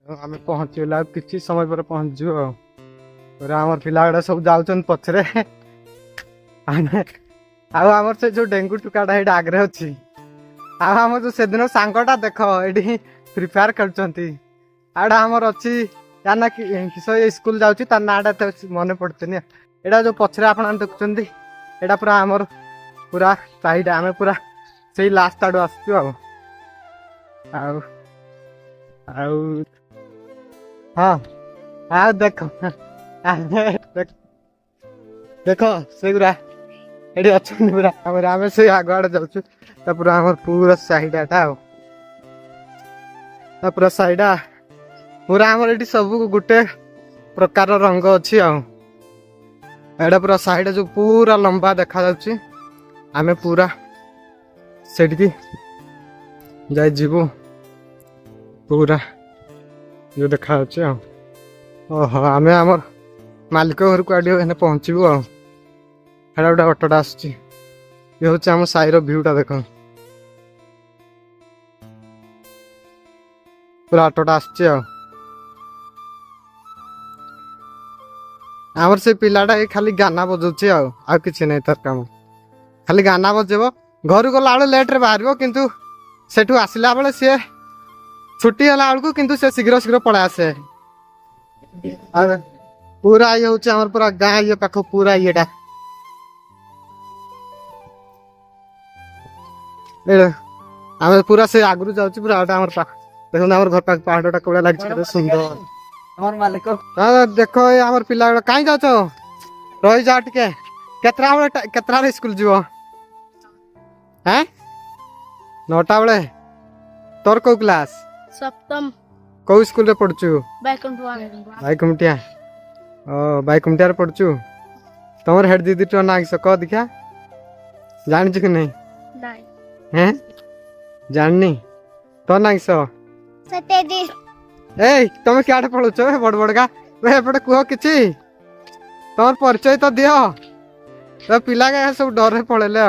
आमे पहुँचला किसी समय पर पहुँचू आमर पिला गुड़ा सब जाऊन पछरे आमर से जो डेंगू टुकाटा ये आगे अच्छी आम जो से दिन सांगटा देख ये प्रिपेयर करमर अच्छी यार ना किस स्कूल जाऊँगी तार नाटा मन पड़ते यहाँ जो पछरे आप देखुं यहाँ पूरा आमर पूरा साइड आम पूरा से लास्ट आड़ आसू हाँ हाँ देख देख से गुरा ये अच्छा पूरा आम से आग आड़े जाऊँ पूरा आम पूरा साइडा पूरा साइडा पूरा आमर ये सब गोटे प्रकार रंग अच्छी आड़ा पूरा साइड जो पूरा लंबा देखा जाउची आमे पूरा सेठी जाई जीवो पूरा जो देखा जाउची ओहो आमे आमर मालिक घर को आड़ी हेने पहुँचबू हेड़ा गोटे ऑटोटा आसुची ये हूँ आम साईर भ्यूटा देख पूरा ऑटोटा आसुची आमर से पिलाटा खाली गाना बजाउछि आ किछि नै तार काम खाली गाना बजेब घर गला बेले लेट रे बाहर किंतु सेठू आसिला बेले सी छुट्टी होला बेलू किंतु से शीघ्र शीघ्र पड़ा आसे पूरा ये हूँ आमर पूरा गाँ ये पाख पूरा येटा आम पूरा से आगु जाऊँ पूरा आमर देखो आमर घर पाख पहाड़टा कौड़ा लगे सुंदर मालिक देख आमर पिला कहीं जाओ रही जा टे केतरा स्कूल जीव हैं 9टा बेले तोर को क्लास सप्तम कौ स्कूल रे पढ़चु बाईकुमटिया बाईकुमटिया पढ़चु तुम हेड दीदी तो ना कह दिखा जान कि नहीं हैं जाननी तो ना सत्यजीत ए तुम क्या पढ़ुच बड़ बड़का एपटे कह कि तुम परिचय तो दिह तो पिला सब डर पड़ेले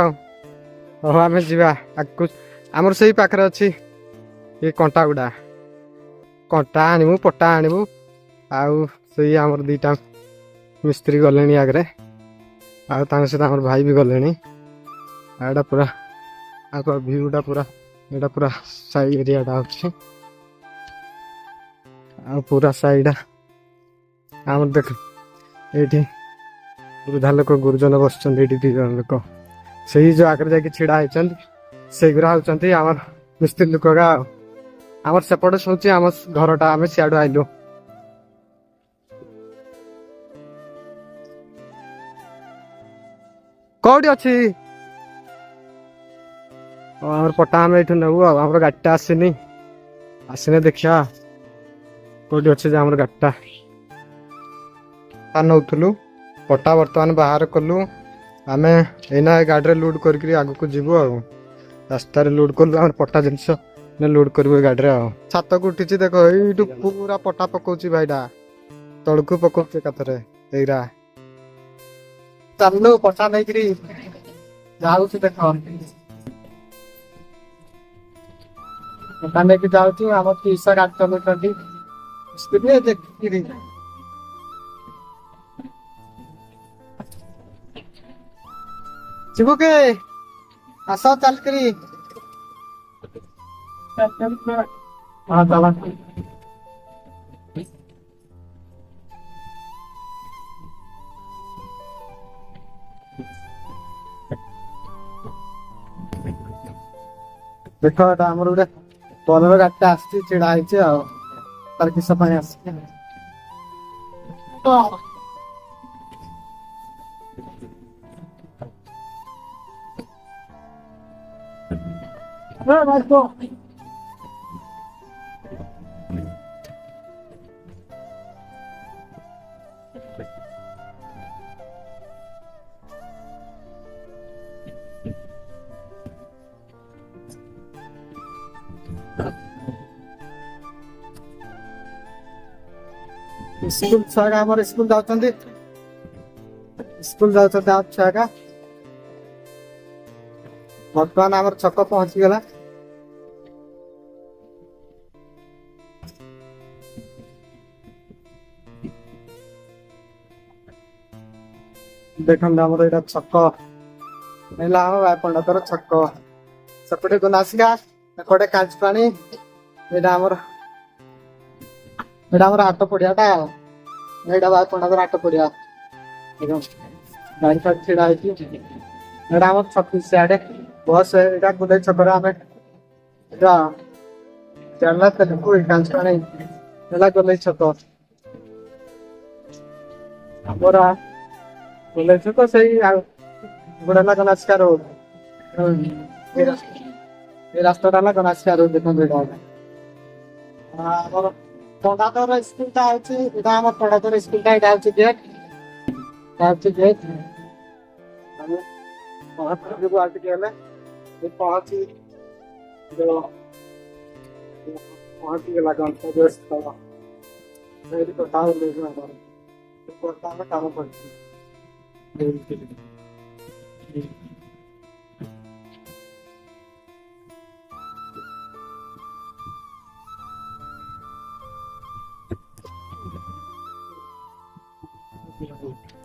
आम जा आमर से पाखे अच्छी ये कंटा गुड़ा कंटा आणबू पटा आणबू आमर दीटा मिस्त्री गले आगे सहित आम भाई भी गले आड़ा पूरा आग भ्यूटा पूरा यहाँ पूरा साइड एरियाटा अच्छी पूरा साइड आम देख ये वृद्धा लोक गुरुजन बस लोक से जो आगे जाकि छिड़ा होती से गुरा होती आमर मिस्त्री लोक आमर सेपट सोची आम घरटा आम सियाड़ आइलु कौटी अच्छी आमर पटा आम ये नबू आमर गाड़ीटा आसनी आसने देखा कौटी अच्छे आमर गाड़ीटा नौलु पटा बर्तमान बाहर कलु आम एना गाड़ी लोड करके आग को जीवु रास्त लोड कलु आम पटा जिनस लोड कर गाड़ी छात को उठी देख यू पूरा पटा पकाउची भाईटा तलकू पकाउची कथरे एरा चलु पटा नहीं जाऊँ देख पटा नहीं जाऊँ आम तीस गाड़ी चलुच्च शिबू के आस चल करी हाँ चला देख आमर गोटे पलर गाड़ीटा आसी छिड़ा तार किस आस स्कूल छुआ आम स्कूल जाऊँ छुआ बर्तमान आम छक पहुंची गला ଦେଖନ୍ତୁ ଆମର ଏଇଟା ଛକ ହେଲା ଆମ ବାଇପଣ୍ଡାତର ଛକ ସେପଟେ ଗୁନାସିକା ଏପଟେ କାଞ୍ଚପାଣି ଏଇଟା ଆମର ହାଟ ପଡିଆଟା ଆଉ ଏଇଟା ବାଇପଣ୍ଡାତର ହାଟ ପଡିଆ ଗାଡି ଫାଡି ଛିଡା ହେଇଛି ଏଇଟା ଆମର ଛତିଶ ଆଡେ ବସ୍ ଏଇଟା ଗୁଲେଇ ଛକରେ ଆମେ ଏଇଟା ଚାଲିଲା ତେଲକୁ କାଞ୍ଚପାଣି ହେଲା ଗୁଲେଇ ଛକ ଆମର ଗୁଲେଇ ଛକ ସେଇ ଆଉ ଗୋଟେ ହେଲା ଗନାସିକା ରୋଡ এই রাস্তাটা হলো গনাসিয়া রোড দেখুন এটা আমার পন্ডাতর স্কুলটা হচ্ছে এটা আমার পন্ডাতর স্কুলটা এটা হচ্ছে গেট আমি পড়াশোনা দেবো আর কি গেলে পড়াচ্ছি পড়াচ্ছি গেলা গন্তব্য তাও আমরা কাম করছি Thank you.